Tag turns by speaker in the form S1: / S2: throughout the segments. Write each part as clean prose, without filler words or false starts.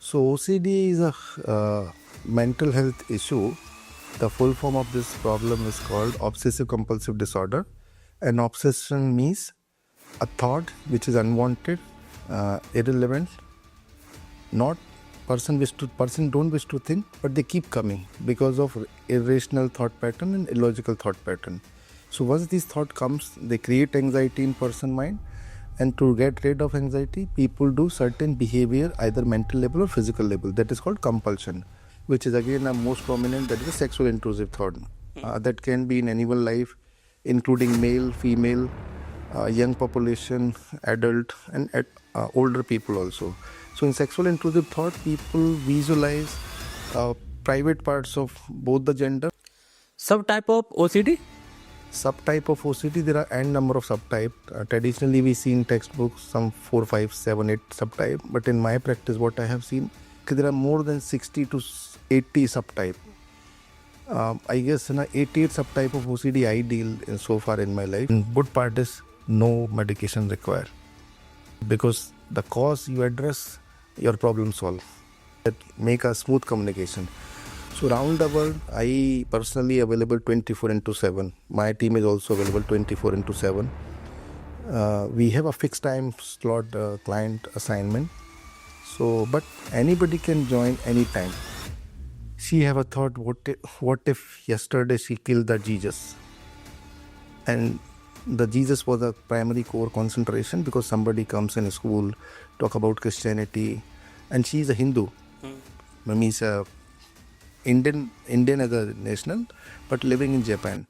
S1: So OCD is a mental health issue. The full form of this problem is called Obsessive Compulsive Disorder. And obsession means a thought which is unwanted, irrelevant, not person don't wish to think, but they keep coming because of irrational thought pattern and illogical thought pattern. So once this thought comes, they create anxiety in person mind. And to get rid of anxiety, people do certain behavior, either mental level or physical level. That is called compulsion, which is again a most prominent, that is a sexual intrusive thought. That can be in anyone's life, including male, female, young population, adult, and older people also. So in sexual intrusive thought, people visualize private parts of both the gender.
S2: Subtype of OCD?
S1: Subtype of OCD, there are n number of subtype. Traditionally, we see in textbooks some 4, 5, 7, 8 subtype. But in my practice, what I have seen, there are more than 60 to 80 subtype. I guess 88 subtype of OCD I deal in so far in my life. And good part is no medication required, because the cause you address, your problem solve. That make a smooth communication. So around the world, I personally available 24/7. My team is also available 24/7. We have a fixed time slot client assignment. So, but anybody can join anytime. She have a thought, what if yesterday she killed the Jesus? And the Jesus was a primary core concentration, because somebody comes in school, talk about Christianity, and she is a Hindu. Means Indian as a national, but living in Japan.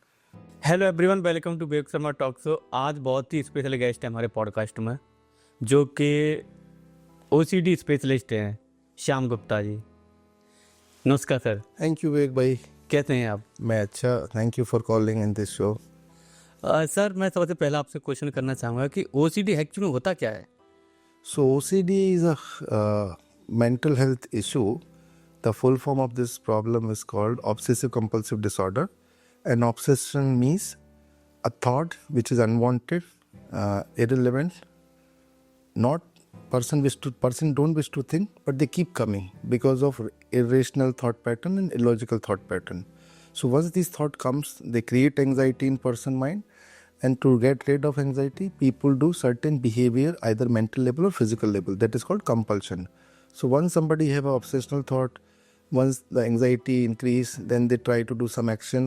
S2: Hello everyone, welcome to Vivek Sharma talk show. आज बहुत ही special guest है हमारे podcast में, जो कि OCD specialist हैं, श्याम गुप्ता जी। नमस्कार sir.
S1: Thank you विवेक भाई।
S2: कैसे हैं आप?
S1: मैं अच्छा, thank you for calling in this show.
S2: Sir, मैं सबसे पहले आपसे क्वेश्चन करना चाहूँगा कि ओसीडी एक्चुअली होता क्या है?
S1: So OCD is a mental health issue. The full form of this problem is called Obsessive Compulsive Disorder. And obsession means a thought which is unwanted, irrelevant, not person don't wish to think, but they keep coming because of irrational thought pattern and illogical thought pattern. So once this thought comes, they create anxiety in person mind. And to get rid of anxiety, people do certain behavior, either mental level or physical level. That is called compulsion. So once somebody have an obsessional thought, once the anxiety increase, then they try to do some action.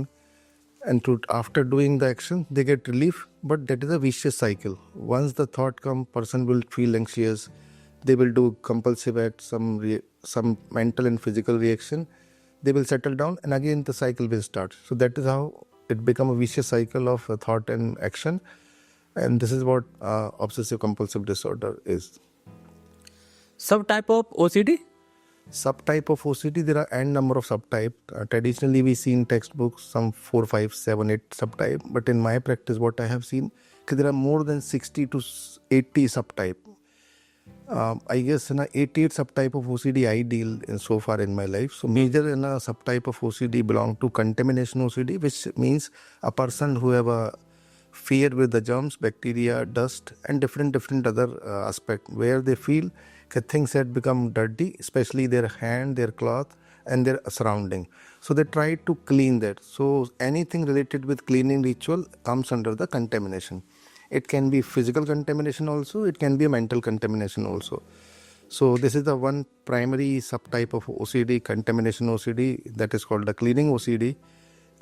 S1: And after doing the action, they get relief. But that is a vicious cycle. Once the thought comes, person will feel anxious. They will do compulsive act, some mental and physical reaction. They will settle down, and again the cycle will start. So that is how it becomes a vicious cycle of thought and action. And this is what obsessive compulsive disorder is.
S2: Subtype of OCD?
S1: Subtype of OCD, there are n number of subtype. Traditionally, we see in textbooks some 4, 5, 7, 8 subtype. But in my practice, what I have seen, there are more than 60 to 80 subtype. I guess 88 subtype of OCD I deal in so far in my life. So major subtype of OCD belong to contamination OCD, which means a person who have a fear with the germs, bacteria, dust, and different other aspect, where they feel things had become dirty, especially their hand, their cloth, and their surrounding. So they try to clean that. So anything related with cleaning ritual comes under the contamination. It can be physical contamination also, it can be a mental contamination also. So this is the one primary subtype of OCD, contamination OCD, that is called the cleaning OCD.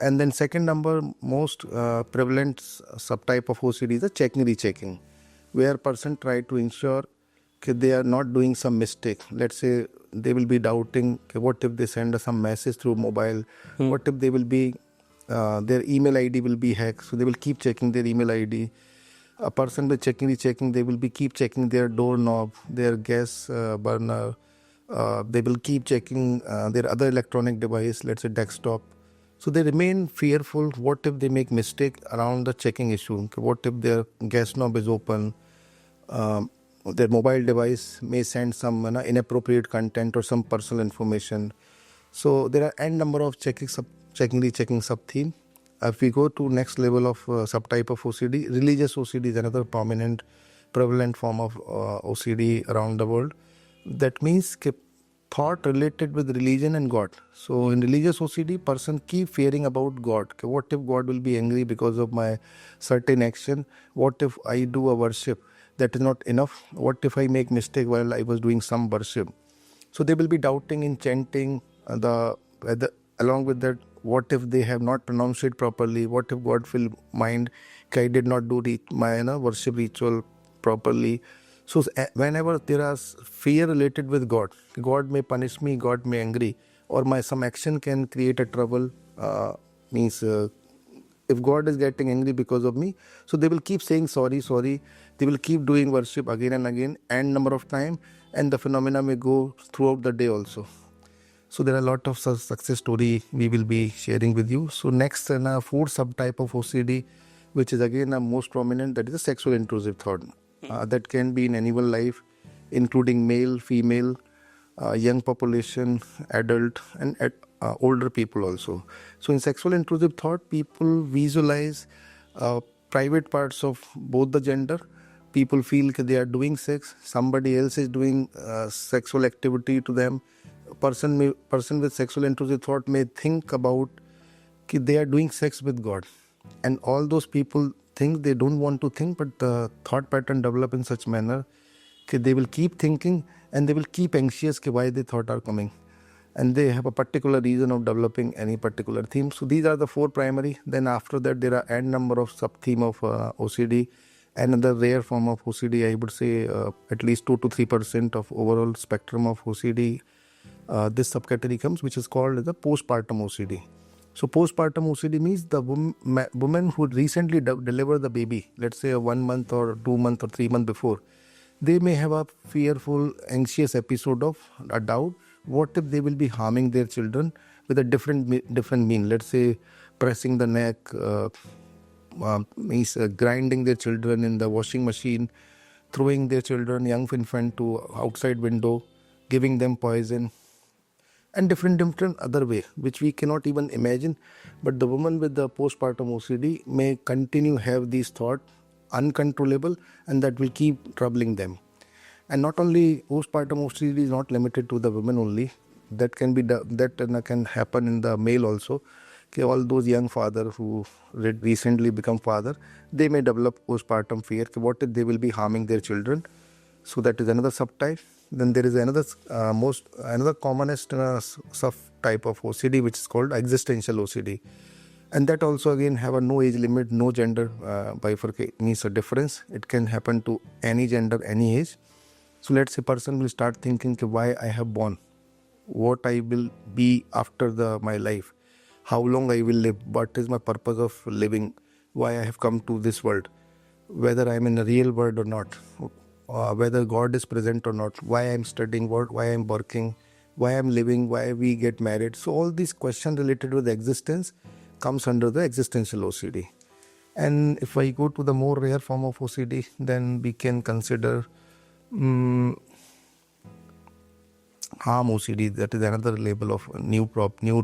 S1: And then second number most prevalent subtype of OCD is the checking rechecking, where person try to ensure that they are not doing some mistake. Let's say they will be doubting, what if they send some message through mobile? What if they will be, their email ID will be hacked? So they will keep checking their email ID. A person will rechecking, they will be keep checking their doorknob, their gas burner. They will keep checking their other electronic device, let's say desktop. So they remain fearful. What if they make mistake around the checking issue? What if their gas knob is open? Their mobile device may send some inappropriate content or some personal information. So there are n number of checking rechecking sub-theme. If we go to next level of subtype of OCD, religious OCD is another prominent, prevalent form of OCD around the world. That means thought related with religion and God. So in religious OCD, person keep fearing about God. Okay, what if God will be angry because of my certain action? What if I do a worship that is not enough? What if I make mistake while I was doing some worship? So they will be doubting in chanting along with that. What if they have not pronounced it properly? What if God will mind? I did not do my worship ritual properly. So whenever there is fear related with God, God may punish me, God may angry, or my some action can create a trouble. Means if God is getting angry because of me, so they will keep saying sorry, sorry. They will keep doing worship again and again, and number of time, and the phenomena may go throughout the day also. So there are a lot of such success story we will be sharing with you. So next, fourth subtype of OCD, which is again most prominent, that is a sexual intrusive thought. That can be in anyone life, including male, female, young population, adult, and older people also. So in sexual intrusive thought, people visualize private parts of both the gender. People feel that they are doing sex, somebody else is doing sexual activity to them. Person with sexual intrusive thought may think about that they are doing sex with God, and all those people think they don't want to think, but the thought pattern develop in such manner that they will keep thinking and they will keep anxious why the thought are coming, and they have a particular reason of developing any particular theme. So these are the four primary. Then after that there are n number of sub theme of OCD. Another rare form of OCD, I would say at least 2 to 3% of overall spectrum of OCD. This subcategory comes, which is called the postpartum OCD. So postpartum OCD means the woman who recently delivered the baby, let's say 1 month or 2 month or 3 month before, they may have a fearful, anxious episode of a doubt. What if they will be harming their children with a different mean? Let's say pressing the neck, means grinding their children in the washing machine, throwing their children, young infant, to outside window, giving them poison, and different other way which we cannot even imagine. But the woman with the postpartum OCD may continue have these thoughts uncontrollable, and that will keep troubling them. And not only postpartum OCD is not limited to the women only. That can be can happen in the male also. Okay, all those young fathers who recently become father, they may develop postpartum fear. Okay, what if they will be harming their children? So that is another subtype. Then there is another commonest subtype of OCD, which is called existential OCD, and that also again have a no age limit, no gender bifurcate, means a difference. It can happen to any gender, any age. So let's say person will start thinking why I have born, what I will be after my life, how long I will live, what is my purpose of living, why I have come to this world, whether I am in a real world or not, whether God is present or not, why I am studying, why I am working, why I am living, why we get married. So all these questions related with existence comes under the existential OCD. And if I go to the more rare form of OCD, then we can consider harm OCD. That is another label of new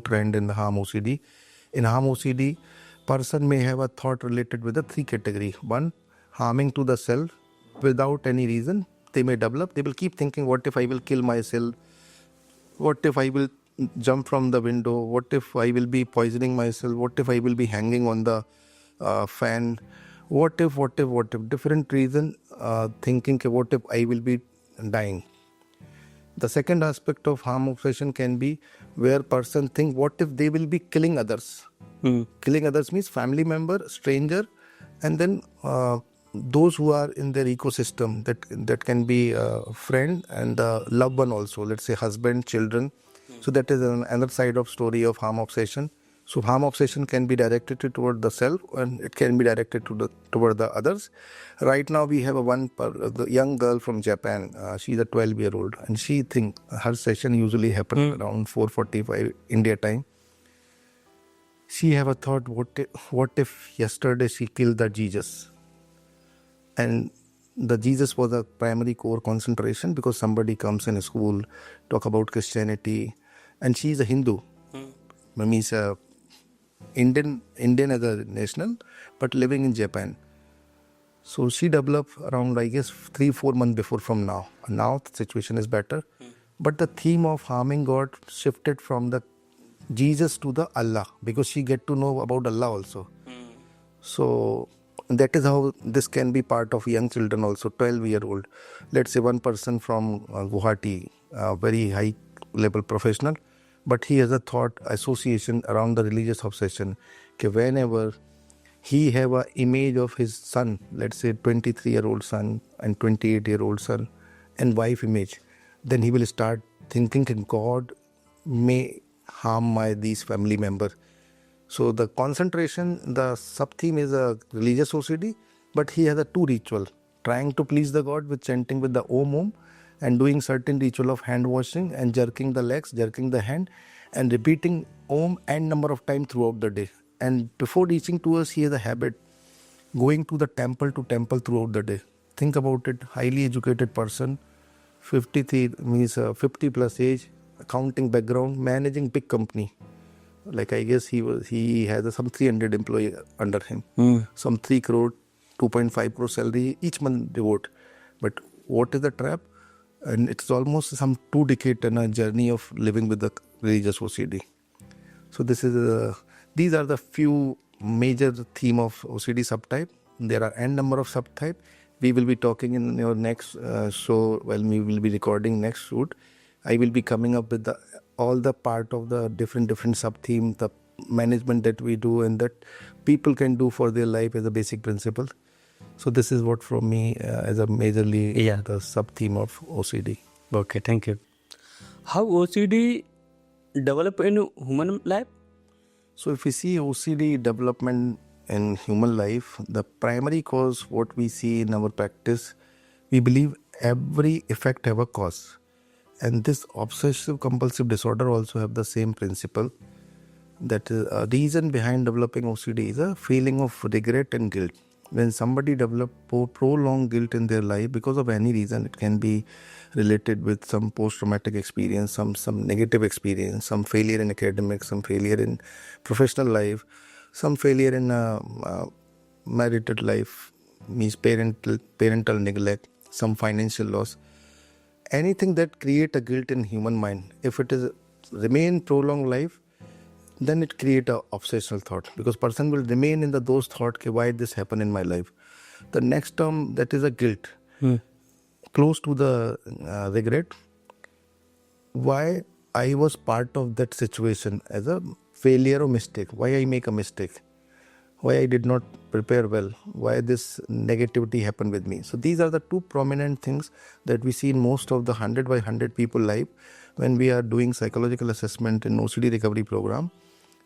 S1: trend in the harm OCD. In harm OCD, person may have a thought related with the three category. One, harming to the self without any reason. They may develop. They will keep thinking, what if I will kill myself? What if I will jump from the window? What if I will be poisoning myself? What if I will be hanging on the fan? What if? Different reason thinking, what if I will be dying? The second aspect of harm obsession can be where person think, what if they will be killing others? Killing others means family member, stranger, and then those who are in their ecosystem. That can be a friend and a loved one also. Let's say husband, children. So that is another side of story of harm obsession. So harm obsession can be directed toward the self, and it can be directed toward the others. Right now we have the young girl from Japan. She's a 12-year-old, and she think her session usually happens around 4:45 India time. She have a thought, what if yesterday she killed the Jesus? And the Jesus was a primary core concentration, because somebody comes in a school, talk about Christianity, and she is a Hindu. Means Indian as a national, but living in Japan. So she developed around, I guess, 3-4 months before from now. Now the situation is better. But the theme of harming God shifted from the Jesus to the Allah, because she get to know about Allah also. So that is how this can be part of young children also, 12-year-old. Let's say one person from Guwahati, very high level professional, but he has a thought association around the religious obsession. Okay, whenever he have a image of his son, let's say 23-year-old son and 28-year-old son and wife image, then he will start thinking that God may harm my these family member. So the concentration, the sub-theme is a religious OCD, but he has a two ritual, trying to please the God with chanting with the Om, and doing certain ritual of hand washing and jerking the legs, jerking the hand, and repeating Om and number of times throughout the day. And before reaching to us, he has a habit going to temple throughout the day. Think about it, highly educated person, 53 means 50 plus age, accounting background, managing big company. Like I guess he has some 300 employee under him, some 3 crore, 2.5 crore salary each month devote. But what is the trap? And it's almost some 2 decades in a journey of living with the religious OCD. So these are the few major theme of OCD subtype. There are n number of subtype. We will be talking in your next show when we will be recording next shoot. I will be coming up with all the part of the different sub theme, the management that we do and that people can do for their life as a basic principle. So this is what from me as a majorly the sub theme of OCD.
S2: Okay, thank you. How OCD develop in human life?
S1: So if we see OCD development in human life, the primary cause what we see in our practice, we believe every effect have a cause. And this obsessive compulsive disorder also have the same principle. That a reason behind developing OCD is a feeling of regret and guilt. When somebody develop prolonged guilt in their life because of any reason, it can be related with some post-traumatic experience, some negative experience, some failure in academics, some failure in professional life, some failure in marital life, means parental neglect, some financial loss. Anything that create a guilt in human mind, if it is remain prolonged life, then it create a obsessional thought, because person will remain in those thought, why this happened in my life. The next term, that is a guilt, close to the regret, why I was part of that situation as a failure or mistake, why I make a mistake, why I did not prepare well, why this negativity happened with me. So these are the two prominent things that we see in most of the 100 by 100 people life when we are doing psychological assessment in OCD recovery program.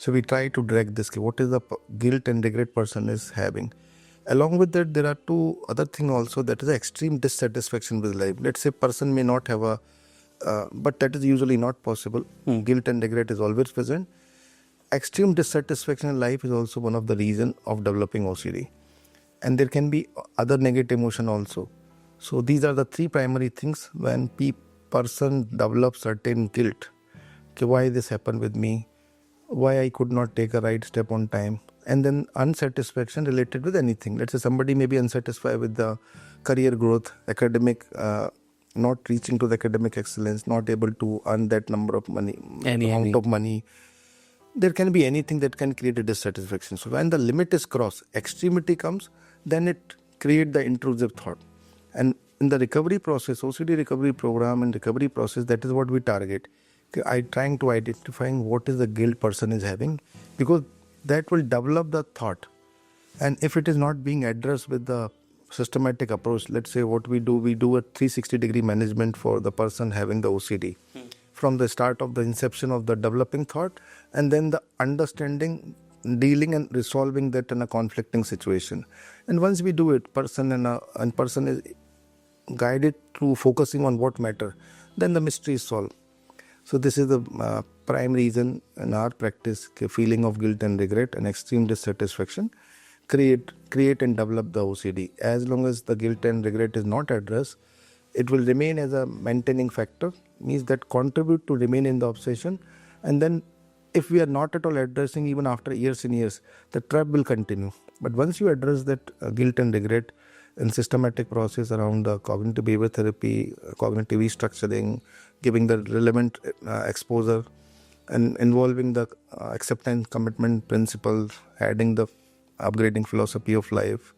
S1: So we try to drag this, what is the guilt and regret person is having. Along with that, there are two other things also, that is extreme dissatisfaction with life. Let's say person may not have a, but that is usually not possible. Guilt and regret is always present. Extreme dissatisfaction in life is also one of the reason of developing OCD. And there can be other negative emotion also. So these are the three primary things when person develops certain guilt. Okay, why this happened with me? Why I could not take a right step on time? And then unsatisfaction related with anything. Let's say somebody may be unsatisfied with the career growth, academic, not reaching to the academic excellence, not able to earn that number of money, amount of money. There can be anything that can create a dissatisfaction. So when the limit is crossed, extremity comes, then it creates the intrusive thought. And in the recovery process, OCD recovery program and recovery process, that is what we target. I trying to identifying what is the guilt person is having, because that will develop the thought. And if it is not being addressed with the systematic approach, let's say what we do a 360-degree management for the person having the OCD. From the start of the inception of the developing thought, and then the understanding, dealing and resolving that in a conflicting situation. And once we do it, person is guided through focusing on what matter, then the mystery is solved. So this is the prime reason in our practice, feeling of guilt and regret and extreme dissatisfaction create and develop the OCD. As long as the guilt and regret is not addressed, it will remain as a maintaining factor, means that contribute to remain in the obsession. And then if we are not at all addressing, even after years and years, the trap will continue. But once you address that guilt and regret and systematic process around the cognitive behavior therapy, cognitive restructuring, giving the relevant exposure, and involving the acceptance commitment principles, adding the upgrading philosophy of life.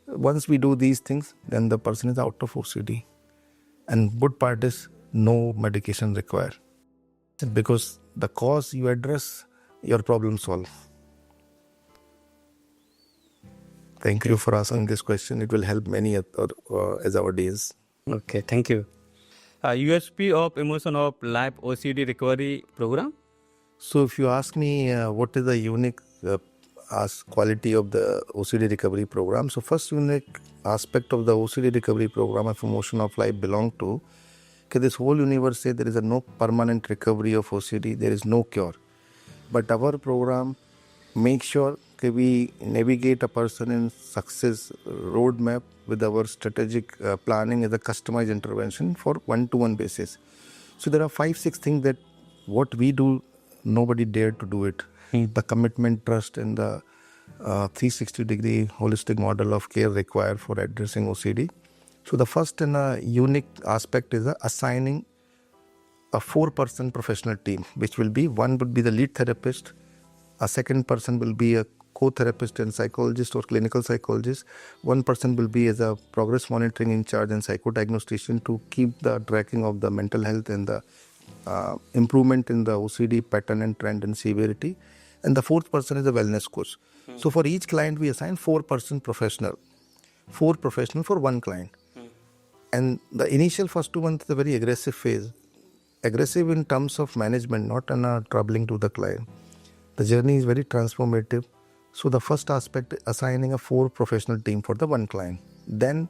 S1: Once we do these things, then the person is out of OCD. And good part is no medication required. Because the cause you address, your problem solved. Thank you for asking this question. It will help many as our days.
S2: Okay, thank you. USP of emotion of life OCD recovery program.
S1: So if you ask me what is the unique quality of the OCD recovery program, so first unique aspect of the OCD recovery program of emotion of life belong to this whole universe say there is no permanent recovery of OCD, there is no cure. But our program makes sure that we navigate a person in success roadmap with our strategic planning as a customized intervention for one-to-one basis. So there are 5-6 things that what we do, nobody dared to do it. The commitment, trust, and the 360-degree holistic model of care required for addressing OCD. So the first and a unique aspect is assigning a 4-person professional team, which will be one would be the lead therapist, a second person will be a co-therapist and psychologist or clinical psychologist, one person will be as a progress monitoring in charge and psychodiagnostician to keep the tracking of the mental health and the improvement in the OCD pattern and trend and severity, and the fourth person is a wellness coach. So for each client we assign 4-person professional, 4 professional for one client. And the initial first 2 months is a very aggressive phase. Aggressive in terms of management, not troubling to the client. The journey is very transformative. So the first aspect, assigning a 4 professional team for the one client. Then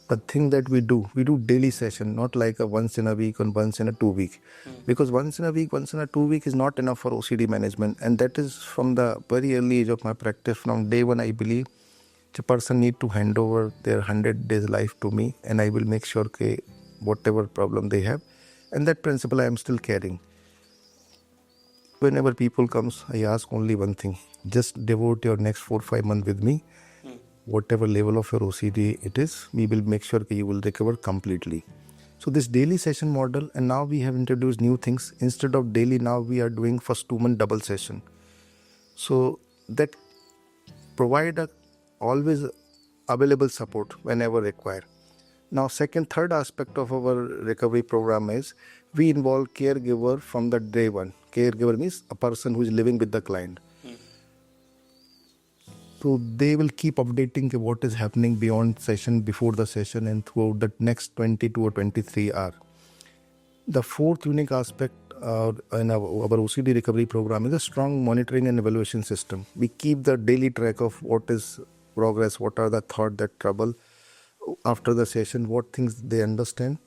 S1: the thing that we do daily session, not like a once in a week or once in a 2 week. Because once in a week, once in a 2 week is not enough for OCD management. And that is from the very early age of my practice. From day one, I believe the person need to hand over their 100 days life to me, and I will make sure that whatever problem they have, and that principle I am still carrying. Whenever people comes, I ask only one thing: just devote your next 4-5 months with me. Whatever level of your OCD it is, we will make sure that you will recover completely. So this daily session model, and now we have introduced new things. Instead of daily, now we are doing first 2 month double session. So that provide a always available support whenever required. Now third aspect of our recovery program is we involve caregiver from the day one. Caregiver means a person who is living with the client. So they will keep updating what is happening beyond session, before the session, and throughout the next 22 or 23 hours. The fourth unique aspect in our OCD recovery program is a strong monitoring and evaluation system. We keep the daily track of what is progress, what are the thoughts that trouble after the session, what things they understand,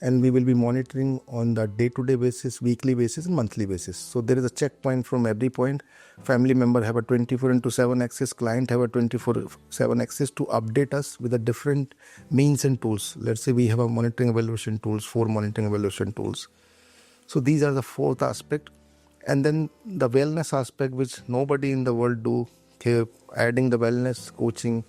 S1: and we will be monitoring on the day-to-day basis, weekly basis, and monthly basis. So there is a checkpoint from every point. Family member have a 24/7 access, client have a 24/7 access to update us with the different means and tools. Let's say we have a monitoring evaluation tools, 4 monitoring evaluation tools. So these are the fourth aspect. And then the wellness aspect, which nobody in the world do. Here, adding the wellness coaching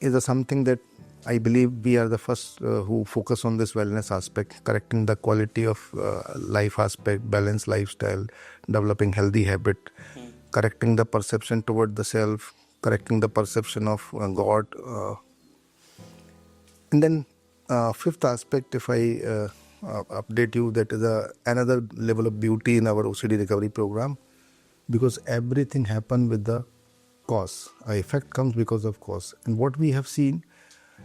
S1: is something that I believe we are the first who focus on this wellness aspect, correcting the quality of life aspect, balanced lifestyle, developing healthy habit, correcting the perception toward the self, correcting the perception of God. And then fifth aspect, if I update you, that is another level of beauty in our OCD recovery program, because everything happens with the cause. Effect comes because of cause. And what we have seen,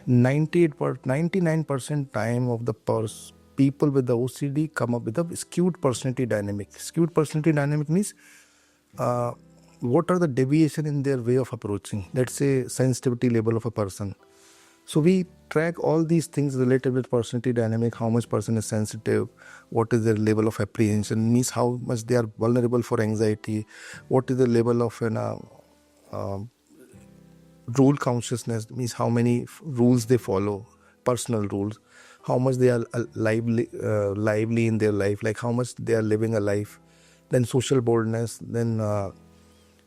S1: 99% time of the people with the OCD come up with a skewed personality dynamic. Skewed personality dynamic means what are the deviation in their way of approaching, let's say sensitivity level of a person. So we track all these things related with personality dynamic, how much person is sensitive, what is their level of apprehension, means how much they are vulnerable for anxiety, what is the level of rule consciousness, means how many rules they follow, personal rules, how much they are lively in their life, like how much they are living a life. Then social boldness, then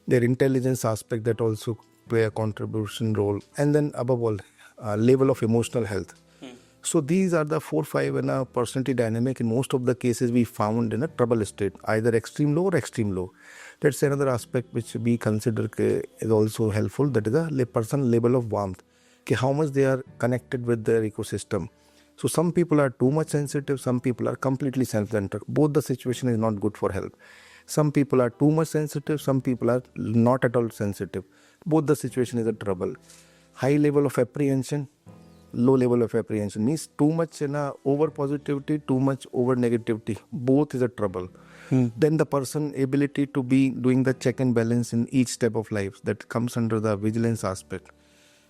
S1: their intelligence aspect that also play a contribution role, and then above all level of emotional health. So these are the 4-5 in a personality dynamic. In most of the cases, we found in a trouble state, either extreme low or extreme low. That's another aspect which we consider is also helpful. That is a person level of warmth, how much they are connected with their ecosystem. So some people are too much sensitive, some people are completely self-centered. Both the situation is not good for health. Some people are too much sensitive, some people are not at all sensitive. Both the situation is a trouble. High level of apprehension, low level of apprehension means too much over positivity, too much over negativity. Both is a trouble. Then the person ability to be doing the check and balance in each step of life, that comes under the vigilance aspect.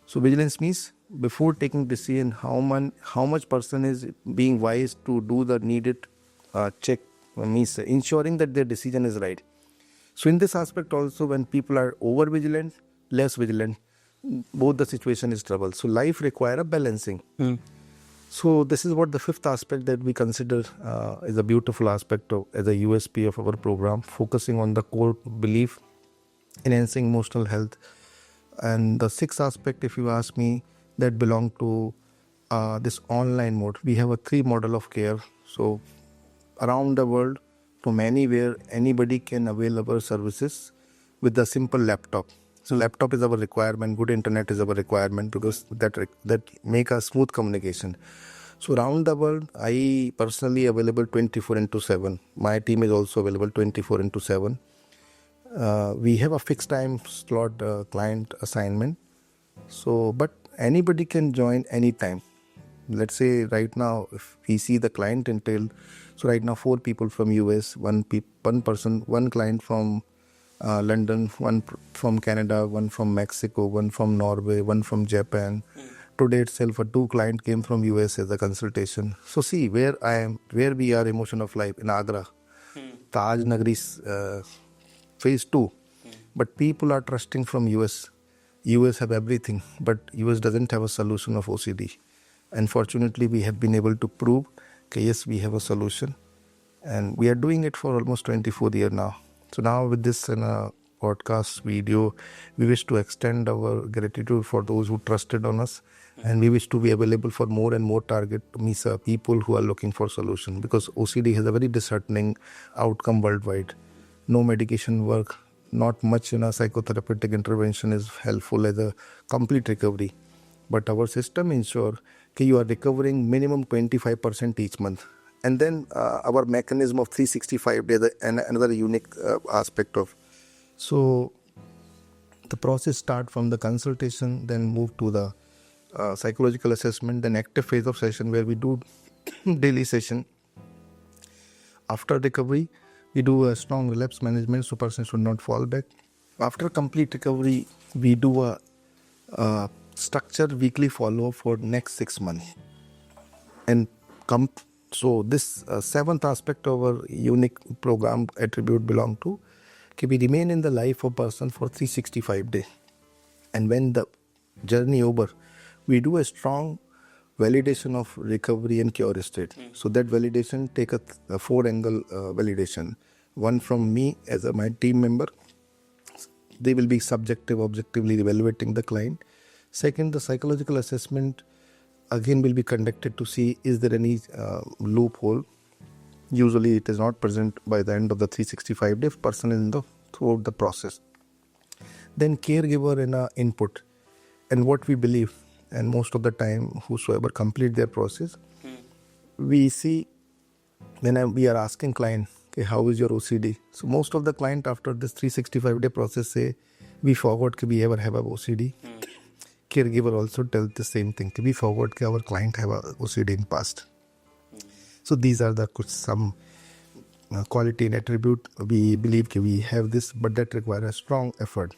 S1: So vigilance means before taking decision, how much person is being wise to do the needed check, means ensuring that their decision is right. So in this aspect also, when people are over vigilant, less vigilant, both the situation is trouble. So life require a balancing. So this is what the fifth aspect that we consider is a beautiful aspect of as a USP of our program, focusing on the core belief, enhancing emotional health. And the sixth aspect, if you ask me, that belong to this online mode. We have a 3 model of care. So around the world, from anywhere, anybody can avail our services with a simple laptop. So laptop is our requirement, good internet is our requirement, because that make a smooth communication. So around the world, I personally available 24/7. My team is also available 24/7. We have a fixed time slot client assignment. So, but anybody can join anytime. Let's say right now, if we see the client entail, so right now 4 people from US, one client from London, one from Canada, one from Mexico, one from Norway, one from Japan. Today itself, 2 client came from US as a consultation. So see where we are, emotion of life in Agra, Taj Nagri's phase 2. But people are trusting from US. US have everything, but US doesn't have a solution of OCD. Unfortunately, we have been able to prove that yes, we have a solution, and we are doing it for almost 24 years now. So now with this podcast video, we wish to extend our gratitude for those who trusted on us, and we wish to be available for more and more target people who are looking for solution, because OCD has a very disheartening outcome worldwide. No medication work, not much psychotherapeutic intervention is helpful as a complete recovery. But our system ensure that you are recovering minimum 25% each month. And then our mechanism of 365 days, another unique aspect of. So the process start from the consultation, then move to the psychological assessment, then active phase of session where we do daily session. After recovery, we do a strong relapse management so person should not fall back. After complete recovery, we do a structured weekly follow-up for next 6 months. And so this 7th aspect of our unique program attribute belong to, we remain in the life of person for 365 days. And when the journey over, we do a strong validation of recovery and cure state. So that validation take a 4-angle validation. One from me as my team member. They will be objectively evaluating the client. Second, the psychological assessment again will be conducted to see is there any loophole. Usually it is not present by the end of the 365 days. Person is throughout the process. Then caregiver and input and what we believe. And most of the time, whosoever complete their process, we see when we are asking client, okay, how is your OCD? So most of the client after this 365-day process say, we forgot that we ever have a OCD. Caregiver also tells the same thing. We forgot that our client have a OCD in past. So these are some quality and attribute. We believe that we have this, but that requires a strong effort.